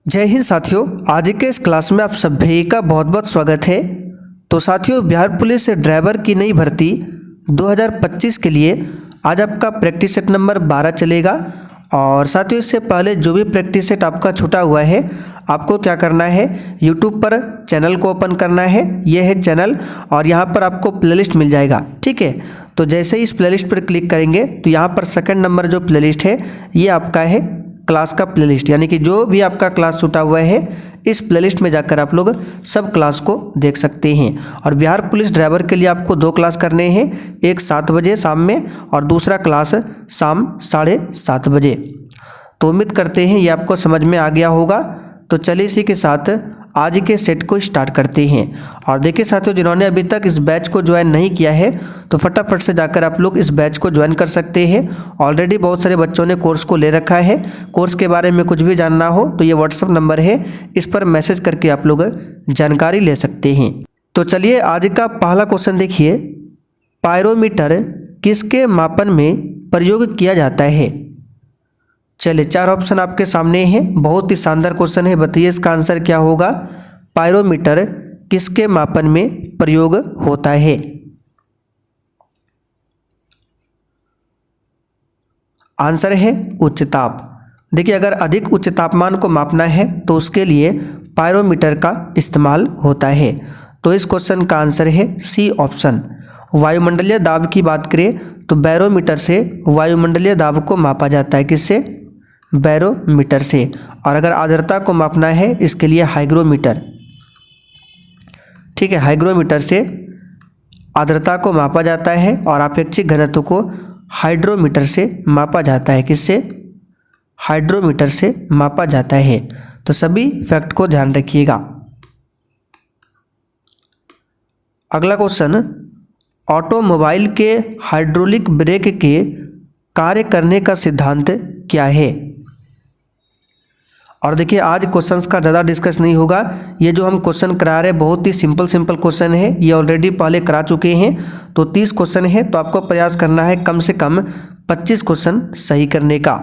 जय हिंद साथियों, आज के इस क्लास में आप सभी का बहुत बहुत स्वागत है। तो साथियों, बिहार पुलिस ड्राइवर की नई भर्ती 2025 के लिए आज आपका प्रैक्टिस सेट नंबर 12 चलेगा। और साथियों, इससे पहले जो भी प्रैक्टिस सेट आपका छूटा हुआ है, आपको क्या करना है, यूट्यूब पर चैनल को ओपन करना है। यह है चैनल और यहाँ पर आपको प्लेलिस्ट मिल जाएगा। ठीक है, तो जैसे ही इस प्लेलिस्ट पर क्लिक करेंगे तो यहाँ पर सेकंड नंबर जो प्लेलिस्ट है ये आपका है क्लास का प्लेलिस्ट, यानी कि जो भी आपका क्लास छूटा हुआ है इस प्लेलिस्ट में जाकर आप लोग सब क्लास को देख सकते हैं। और बिहार पुलिस ड्राइवर के लिए आपको 2 क्लास करने हैं, एक 7 बजे शाम में और दूसरा क्लास शाम 7:30 बजे। तो उम्मीद करते हैं ये आपको समझ में आ गया होगा। तो चलिए इसी के साथ आज के सेट को स्टार्ट करते हैं। और देखिए साथियों, जिन्होंने अभी तक इस बैच को ज्वाइन नहीं किया है तो फटाफट से जाकर आप लोग इस बैच को ज्वाइन कर सकते हैं। ऑलरेडी बहुत सारे बच्चों ने कोर्स को ले रखा है। कोर्स के बारे में कुछ भी जानना हो तो ये व्हाट्सएप नंबर है, इस पर मैसेज करके आप लोग जानकारी ले सकते हैं। तो चलिए आज का पहला क्वेश्चन देखिए, पायरोमीटर किसके मापन में प्रयोग किया जाता है? चलिए 4 ऑप्शन आपके सामने हैं। बहुत ही शानदार क्वेश्चन है, बताइए इसका आंसर क्या होगा। पायरोमीटर किसके मापन में प्रयोग होता है? आंसर है उच्च ताप। देखिए, अगर अधिक उच्च तापमान को मापना है तो उसके लिए पायरोमीटर का इस्तेमाल होता है। तो इस क्वेश्चन का आंसर है सी ऑप्शन। वायुमंडलीय दाब की बात करें तो बैरोमीटर से वायुमंडलीय दाब को मापा जाता है। किससे? बैरोमीटर से। और अगर आर्द्रता को मापना है इसके लिए हाइग्रोमीटर। ठीक है, हाइग्रोमीटर से आर्द्रता को मापा जाता है और आपेक्षिक घनत्व को हाइड्रोमीटर से मापा जाता है। किससे? हाइड्रोमीटर से मापा जाता है। तो सभी फैक्ट को ध्यान रखिएगा। अगला क्वेश्चन, ऑटोमोबाइल के हाइड्रोलिक ब्रेक के कार्य करने का सिद्धांत क्या है? और देखिए, आज क्वेश्चंस का ज़्यादा डिस्कस नहीं होगा। ये जो हम क्वेश्चन करा रहे हैं बहुत ही सिंपल क्वेश्चन है, ये ऑलरेडी पहले करा चुके हैं। तो 30 क्वेश्चन है, तो आपको प्रयास करना है कम से कम 25 क्वेश्चन सही करने का।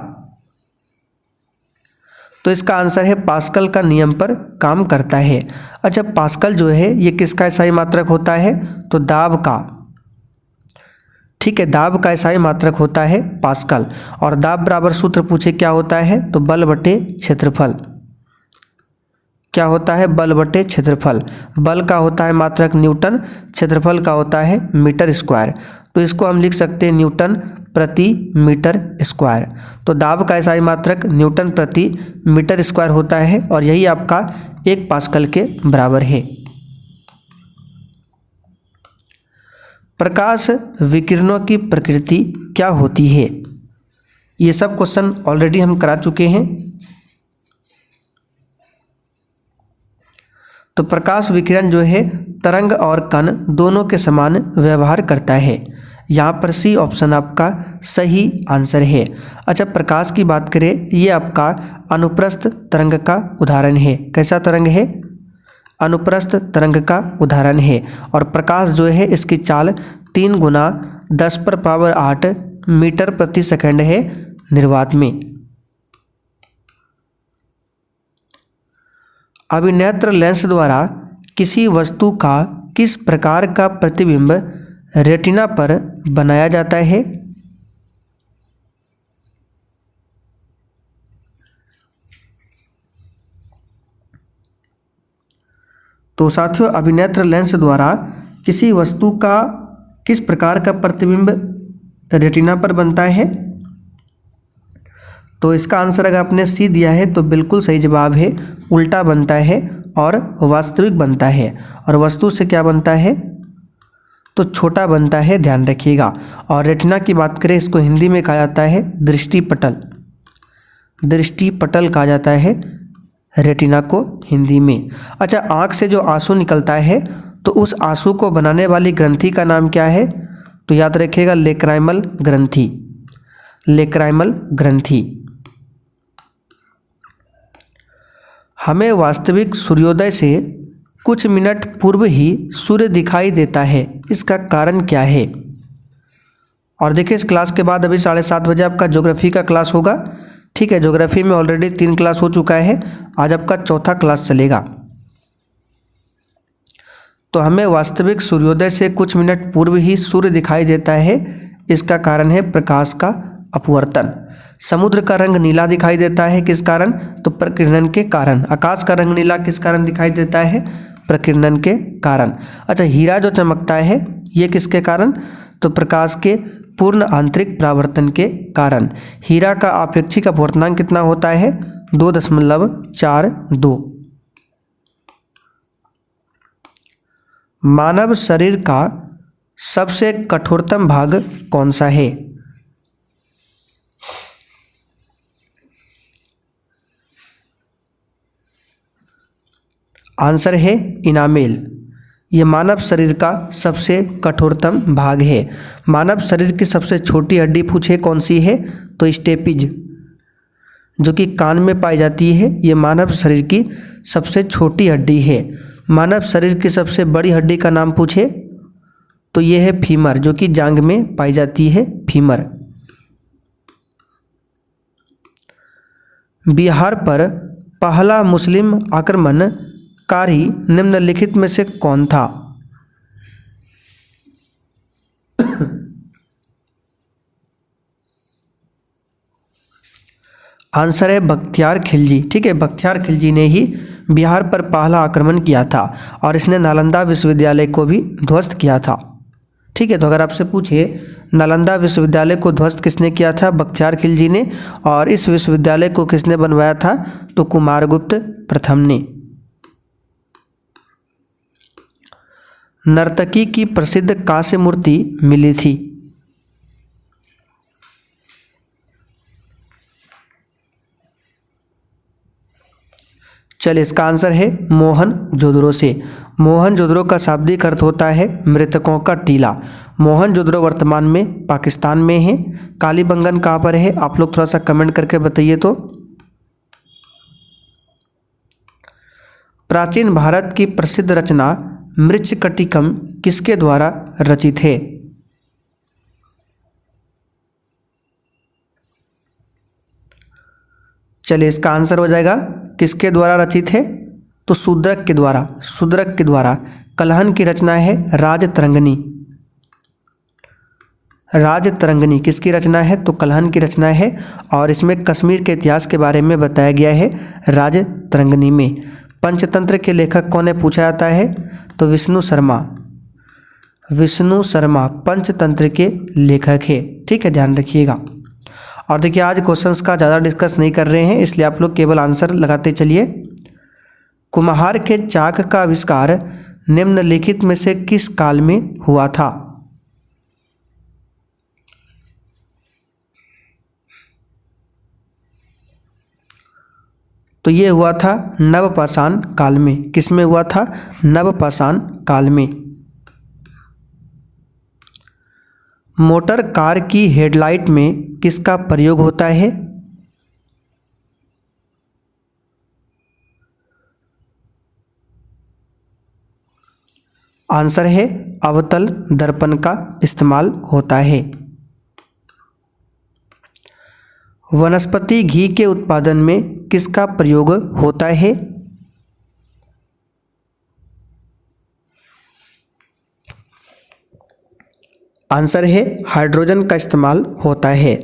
तो इसका आंसर है पास्कल का नियम पर काम करता है। अच्छा, पास्कल जो है ये किसका एसआई मात्रक होता है? तो दाब का। ठीक है, दाब का एसआई मात्रक होता है पास्कल। और दाब बराबर सूत्र पूछे क्या होता है? तो बल बटे क्षेत्रफल। क्या होता है? बल बटे क्षेत्रफल। बल का होता है मात्रक न्यूटन, क्षेत्रफल का होता है मीटर स्क्वायर। तो इसको हम लिख सकते हैं न्यूटन प्रति मीटर स्क्वायर। तो दाब का एसआई मात्रक न्यूटन प्रति मीटर स्क्वायर होता है और यही आपका 1 पास्कल के बराबर है। प्रकाश विकिरणों की प्रकृति क्या होती है? ये सब क्वेश्चन ऑलरेडी हम करा चुके हैं। तो प्रकाश विकिरण जो है तरंग और कण दोनों के समान व्यवहार करता है। यहाँ पर सी ऑप्शन आपका सही आंसर है। अच्छा, प्रकाश की बात करें, ये आपका अनुप्रस्थ तरंग का उदाहरण है। कैसा तरंग है? अनुप्रस्थ तरंग का उदाहरण है। और प्रकाश जो है इसकी चाल 3 गुना 10⁸ मीटर प्रति सेकंड है निर्वात में। अभिनेत्र लेंस द्वारा किसी वस्तु का किस प्रकार का प्रतिबिंब रेटिना पर बनाया जाता है? तो साथियों, अभिनेत्र लेंस द्वारा किसी वस्तु का किस प्रकार का प्रतिबिंब रेटिना पर बनता है? तो इसका आंसर अगर आपने सी दिया है तो बिल्कुल सही जवाब है, उल्टा बनता है और वास्तविक बनता है। और वस्तु से क्या बनता है? तो छोटा बनता है, ध्यान रखिएगा। और रेटिना की बात करें, इसको हिंदी में कहा जाता है दृष्टिपटल। दृष्टिपटल कहा जाता है रेटिना को हिंदी में। अच्छा, आँख से जो आंसू निकलता है तो उस आंसू को बनाने वाली ग्रंथि का नाम क्या है? तो याद रखिएगा लेक्राइमल ग्रंथि। लेक्राइमल ग्रंथि। हमें वास्तविक सूर्योदय से कुछ मिनट पूर्व ही सूर्य दिखाई देता है, इसका कारण क्या है? और देखिए, इस क्लास के बाद अभी 7:30 बजे आपका ज्योग्राफी का क्लास होगा। ठीक है, ज्योग्राफी में ऑलरेडी 3 क्लास हो चुका है, आज आपका चौथा क्लास चलेगा। तो हमें वास्तविक सूर्योदय से कुछ मिनट पूर्व ही सूर्य दिखाई देता है, इसका कारण है प्रकाश का अपवर्तन। समुद्र का रंग नीला दिखाई देता है, किस कारण? तो प्रकीर्णन के कारण। आकाश का रंग नीला किस कारण दिखाई देता है? प्रकीर्णन के कारण। अच्छा, हीरा जो चमकता है ये किसके कारण? तो प्रकाश के पूर्ण आंतरिक परावर्तन के कारण। हीरा का आपेक्षिक अपवर्तनांक कितना होता है? 2.42। मानव शरीर का सबसे कठोरतम भाग कौन सा है? आंसर है इनामेल। ये मानव शरीर का सबसे कठोरतम भाग है। मानव शरीर की सबसे छोटी हड्डी पूछे कौन सी है? तो स्टेपिज, जो कि कान में पाई जाती है, ये मानव शरीर की सबसे छोटी हड्डी है। मानव शरीर की सबसे बड़ी हड्डी का नाम पूछे तो ये है फीमर, जो कि जांघ में पाई जाती है, फीमर। बिहार पर पहला मुस्लिम आक्रमणकारी निम्नलिखित में से कौन था? आंसर है बख्तियार खिलजी। ठीक है, बख्तियार खिलजी ने ही बिहार पर पहला आक्रमण किया था और इसने नालंदा विश्वविद्यालय को भी ध्वस्त किया था। ठीक है, तो अगर आपसे पूछे नालंदा विश्वविद्यालय को ध्वस्त किसने किया था? बख्तियार खिलजी ने। और इस विश्वविद्यालय को किसने बनवाया था? तो कुमारगुप्त प्रथम ने। नर्तकी की प्रसिद्ध कांस्य मूर्ति मिली थी? चलिए, इसका आंसर है मोहनजोदड़ो से। मोहनजोदड़ो का शाब्दिक अर्थ होता है मृतकों का टीला। मोहनजोदड़ो वर्तमान में पाकिस्तान में है। कालीबंगन कहाँ पर है? आप लोग थोड़ा सा कमेंट करके बताइए तो। प्राचीन भारत की प्रसिद्ध रचना मृच्छकटिकम किसके द्वारा रचित है? चलिए, इसका आंसर हो जाएगा किसके द्वारा रचित है? तो शूद्रक के द्वारा। शूद्रक के द्वारा। कलहन की रचना है राजतरंगिणी। राजतरंगिणी किसकी रचना है? तो कलहन की रचना है और इसमें कश्मीर के इतिहास के बारे में बताया गया है राजतरंगिणी में। पंचतंत्र के लेखक कौन है पूछा जाता है? तो विष्णु शर्मा। विष्णु शर्मा पंचतंत्र के लेखक है। ठीक है, ध्यान रखिएगा। और देखिए, आज क्वेश्चंस का ज़्यादा डिस्कस नहीं कर रहे हैं, इसलिए आप लोग केवल आंसर लगाते चलिए। कुम्हार के चाक का आविष्कार निम्नलिखित में से किस काल में हुआ था? तो ये हुआ था नवपाषाण काल में। किस में हुआ था? नवपाषाण काल में। मोटर कार की हेडलाइट में किसका प्रयोग होता है? आंसर है अवतल दर्पण का इस्तेमाल होता है। वनस्पति घी के उत्पादन में किसका प्रयोग होता है? आंसर है हाइड्रोजन का इस्तेमाल होता है।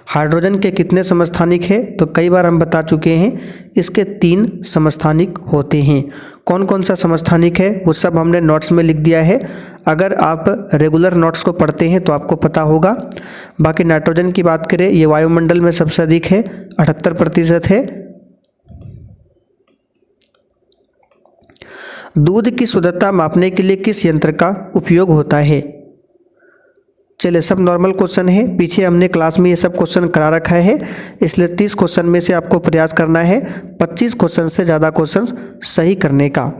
हाइड्रोजन के कितने समस्थानिक है? तो कई बार हम बता चुके हैं, इसके 3 समस्थानिक होते हैं। कौन कौन सा समस्थानिक है वो सब हमने नोट्स में लिख दिया है। अगर आप रेगुलर नोट्स को पढ़ते हैं तो आपको पता होगा। बाकी नाइट्रोजन की बात करें, ये वायुमंडल में सबसे अधिक है, 78% है। दूध की शुद्धता मापने के लिए किस यंत्र का उपयोग होता है? चलिए, सब नॉर्मल क्वेश्चन है, पीछे हमने क्लास में ये सब क्वेश्चन करा रखा है, इसलिए 30 क्वेश्चन में से आपको प्रयास करना है 25 क्वेश्चन से ज़्यादा क्वेश्चन सही करने का।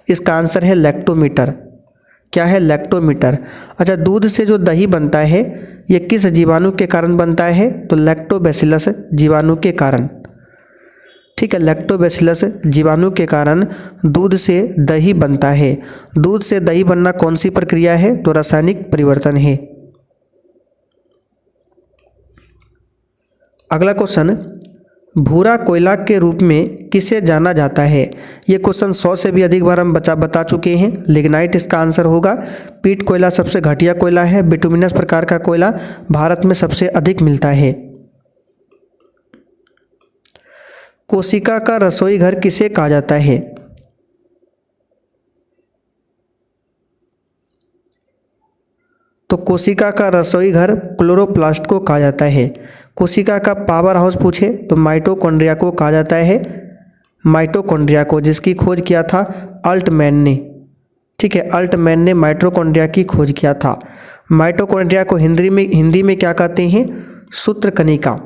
इसका आंसर है लैक्टोमीटर। क्या है? लैक्टोमीटर। अच्छा, दूध से जो दही बनता है ये किस जीवाणु के कारण बनता है? तो लैक्टोबैसिलस जीवाणु के कारण। ठीक है, लैक्टोबैसिलस जीवाणु के कारण दूध से दही बनता है। दूध से दही बनना कौन सी प्रक्रिया है? तो रासायनिक परिवर्तन है। अगला क्वेश्चन, भूरा कोयला के रूप में किसे जाना जाता है? ये क्वेश्चन 100 से भी अधिक बार हम बता चुके हैं। लिग्नाइट इसका आंसर होगा। पीट कोयला सबसे घटिया कोयला है। बिटुमिनस प्रकार का कोयला भारत में सबसे अधिक मिलता है। कोशिका का रसोई घर किसे कहा जाता है? तो कोशिका का रसोई घर क्लोरोप्लास्ट को कहा जाता है। कोशिका का पावर हाउस पूछे तो माइटोकॉन्ड्रिया को कहा जाता है। माइटोकॉन्ड्रिया को, जिसकी खोज किया था अल्टमैन ने। ठीक है, अल्टमैन ने माइटोकॉन्ड्रिया की खोज किया था। माइटोकॉन्ड्रिया को हिंदी में क्या कहते हैं? सूत्रकणिका।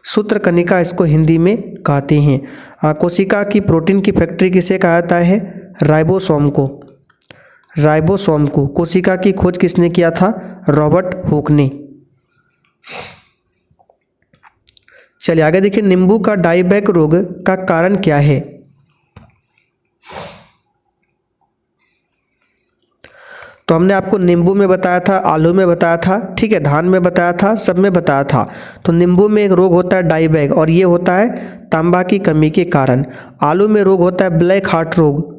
सूत्रकणिका इसको हिंदी में कहते हैं। कोशिका की प्रोटीन की फैक्ट्री किसे कहा जाता है? राइबोसोम को। राइबोसोम को। कोशिका की खोज किसने किया था? रॉबर्ट हुक ने। चलिए आगे देखिए, नींबू का डाईबैक रोग का कारण क्या है? तो हमने आपको नींबू में बताया था, आलू में बताया था, ठीक है, धान में बताया था, सब में बताया था। तो नींबू में एक रोग होता है डाईबैक, और ये होता है तांबा की कमी के कारण। आलू में रोग होता है ब्लैक हार्ट रोग।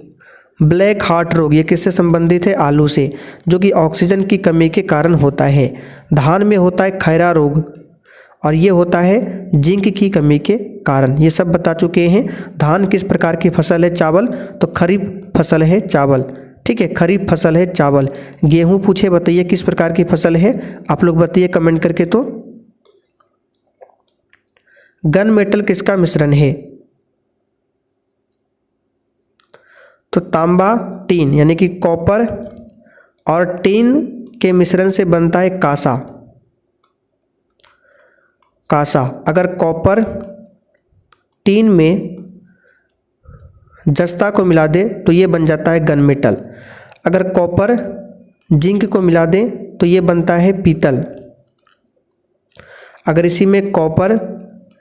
ब्लैक हार्ट रोग ये किससे संबंधित है? आलू से, जो कि ऑक्सीजन की कमी के कारण होता है। धान में होता है खैरा रोग, और ये होता है जिंक की कमी के कारण। ये सब बता चुके हैं। धान किस प्रकार की फसल है? चावल। तो खरीफ फसल है चावल। ठीक है, खरीफ फसल है चावल। गेहूं पूछे बताइए किस प्रकार की फसल है? आप लोग बताइए कमेंट करके। तो गन मेटल किसका मिश्रण है? तो तांबा टीन, यानी कि कॉपर और टीन के मिश्रण से बनता है कांसा। कांसा। अगर कॉपर टीन में जस्ता को मिला दे तो ये बन जाता है गन मेटल। अगर कॉपर जिंक को मिला दे तो ये बनता है पीतल। अगर इसी में कॉपर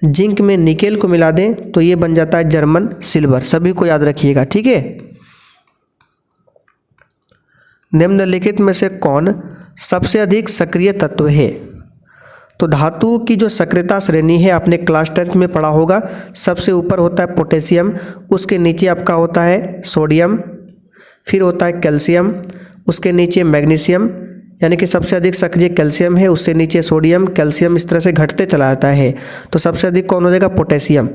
जिंक में निकेल को मिला दें तो ये बन जाता है जर्मन सिल्वर। सभी को याद रखिएगा, ठीक है। निम्नलिखित में से कौन सबसे अधिक सक्रिय तत्व है? तो धातु की जो सक्रियता श्रेणी है आपने क्लास 10th में पढ़ा होगा। सबसे ऊपर होता है पोटेशियम, उसके नीचे आपका होता है सोडियम, फिर होता है कैल्शियम, उसके नीचे मैग्नीशियम, यानी कि सबसे अधिक सक्रिय कैल्शियम है, उससे नीचे सोडियम, कैल्शियम इस तरह से घटते चला जाता है। तो सबसे अधिक कौन हो जाएगा? पोटेशियम।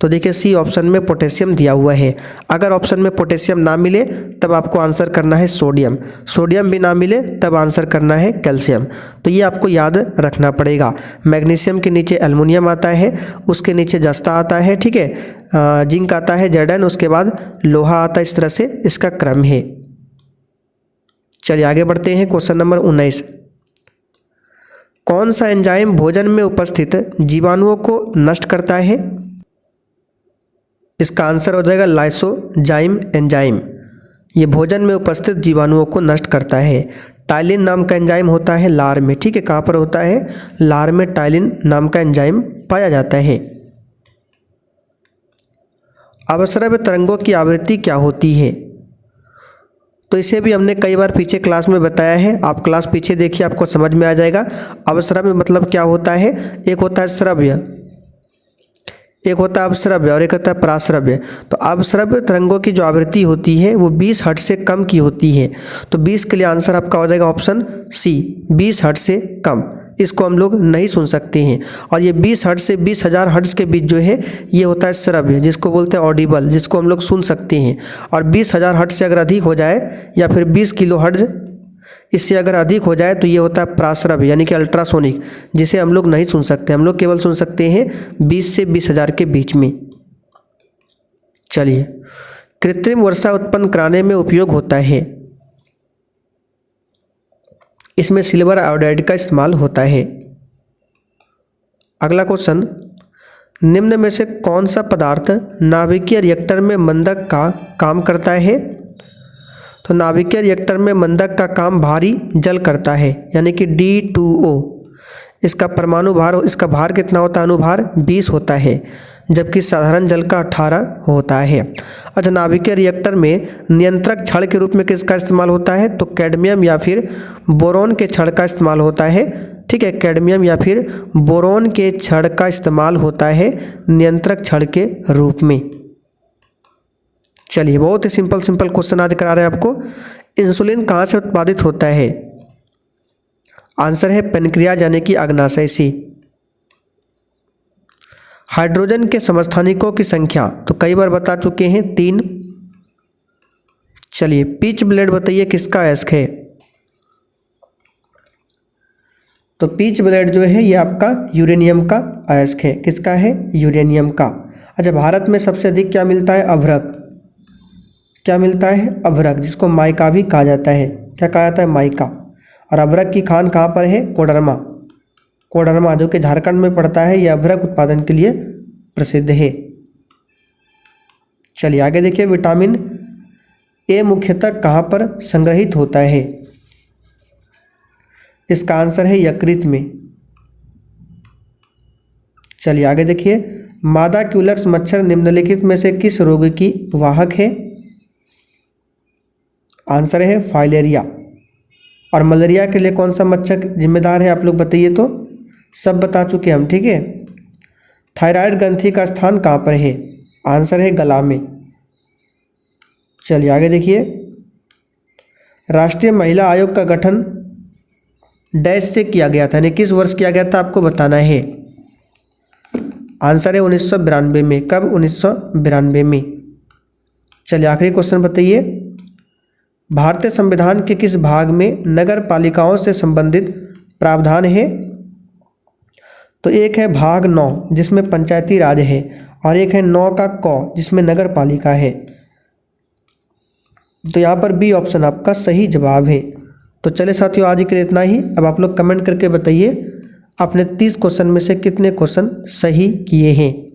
तो देखिए सी ऑप्शन में पोटेशियम दिया हुआ है। अगर ऑप्शन में पोटेशियम ना मिले तब आपको आंसर करना है सोडियम। सोडियम भी ना मिले तब आंसर करना है कैल्शियम। तो ये आपको याद रखना पड़ेगा। मैग्नीशियम के नीचे एल्युमिनियम आता है, उसके नीचे जस्ता आता है, ठीक है, जिंक आता है, जर्डन, उसके बाद लोहा आता है। इस तरह से इसका क्रम है। चलिए आगे बढ़ते हैं। Question number 19। कौन सा एंजाइम भोजन में उपस्थित जीवाणुओं को नष्ट करता है? इसका आंसर हो जाएगा लाइसोजाइम एंजाइम। ये भोजन में उपस्थित जीवाणुओं को नष्ट करता है। टाइलिन नाम का एंजाइम होता है लार में, ठीक है। कहाँ पर होता है? लार में टाइलिन नाम का एंजाइम पाया जाता है। अवस्रव्य तरंगों की आवृत्ति क्या होती है? तो इसे भी हमने कई बार पीछे क्लास में बताया है। आप क्लास पीछे देखिए, आपको समझ में आ जाएगा। अवस्रव्य मतलब क्या होता है? एक होता है श्रव्य, एक होता है अपश्रव्य और एक होता है पराश्रव्य। तो अपश्रव्य तरंगों की जो आवृत्ति होती है वो 20 हर्ट्ज से कम की होती है। तो 20 के लिए आंसर आपका हो जाएगा ऑप्शन सी, 20 हर्ट्ज से कम। इसको हम लोग नहीं सुन सकते हैं। और ये 20 हर्ट्ज से 20,000 हर्ट्ज के बीच जो है ये होता है श्रव्य, जिसको बोलते हैं ऑडिबल, जिसको हम लोग सुन सकते हैं। और 20,000 हर्ट्ज से अगर अधिक हो जाए या फिर 20 किलो हर्ट्ज इससे अगर अधिक हो जाए तो ये होता है प्राश्रव्य, यानी कि अल्ट्रासोनिक, जिसे हम लोग नहीं सुन सकते। हम लोग केवल सुन सकते हैं 20 से 20,000 के बीच में। चलिए, कृत्रिम वर्षा उत्पन्न कराने में उपयोग होता है। इसमें सिल्वर आयोडाइड का इस्तेमाल होता है। अगला क्वेश्चन, निम्न में से कौन सा पदार्थ नाभिकीय रिएक्टर में मंदक का काम करता है? तो नाभिकीय रिएक्टर में मंदक का काम भारी जल करता है, यानी कि D2O। इसका परमाणु भार, इसका भार कितना होता है? अनुभार 20 होता है। जबकि साधारण जल का 18 होता है। अच्छा, नाभिकीय रिएक्टर में नियंत्रक छड़ के रूप में किसका इस्तेमाल होता है? तो कैडमियम या फिर बोरोन के छड़ का इस्तेमाल होता है। ठीक है, कैडमियम या फिर बोरोन के छड़ का इस्तेमाल होता है नियंत्रक छड़ के रूप में। चलिए, बहुत ही सिंपल क्वेश्चन आज करा रहे हैं आपको। इंसुलिन कहाँ से उत्पादित होता है? आंसर है पेनक्रियाज यानी कि अग्नाशय से। हाइड्रोजन के समस्थानिकों की संख्या तो कई बार बता चुके हैं, 3। चलिए, पिच ब्लेड बताइए किसका अयस्क है? तो पिच ब्लेड जो है ये आपका यूरेनियम का अयस्क है। किसका है? यूरेनियम का। अच्छा, भारत में सबसे अधिक क्या मिलता है? अभ्रक। क्या मिलता है? अभ्रक, जिसको माइका भी कहा जाता है। क्या कहा जाता है? माइका। और अभ्रक की खान कहाँ पर है? कोडरमा। कोडरमा जो कि झारखंड में पड़ता है, यह अभ्रक उत्पादन के लिए प्रसिद्ध है। चलिए आगे देखिए, विटामिन ए मुख्यतः कहाँ पर संग्रहित होता है? इसका आंसर है यकृत में। चलिए आगे देखिए, मादा क्यूलेक्स मच्छर निम्नलिखित में से किस रोग की वाहक है? आंसर है फाइलेरिया। और मलेरिया के लिए कौन सा मच्छर जिम्मेदार है? आप लोग बताइए तो। सब बता चुके हम, ठीक है। थायराइड ग्रंथि का स्थान कहाँ पर है? आंसर है गला में। चलिए आगे देखिए, राष्ट्रीय महिला आयोग का गठन डैश से किया गया था, यानी किस वर्ष किया गया था आपको बताना है। आंसर है 1992 में। कब? 1992 में। चलिए आखिरी क्वेश्चन बताइए, भारतीय संविधान के किस भाग में नगर पालिकाओं से संबंधित प्रावधान है? तो एक है भाग 9 जिसमें पंचायती राज है, और एक है 9 का क जिसमें नगर पालिका है। तो यहाँ पर बी ऑप्शन आपका सही जवाब है। तो चले साथियों, आज के लिए इतना ही। अब आप लोग कमेंट करके बताइए आपने 30 क्वेश्चन में से कितने क्वेश्चन सही किए हैं।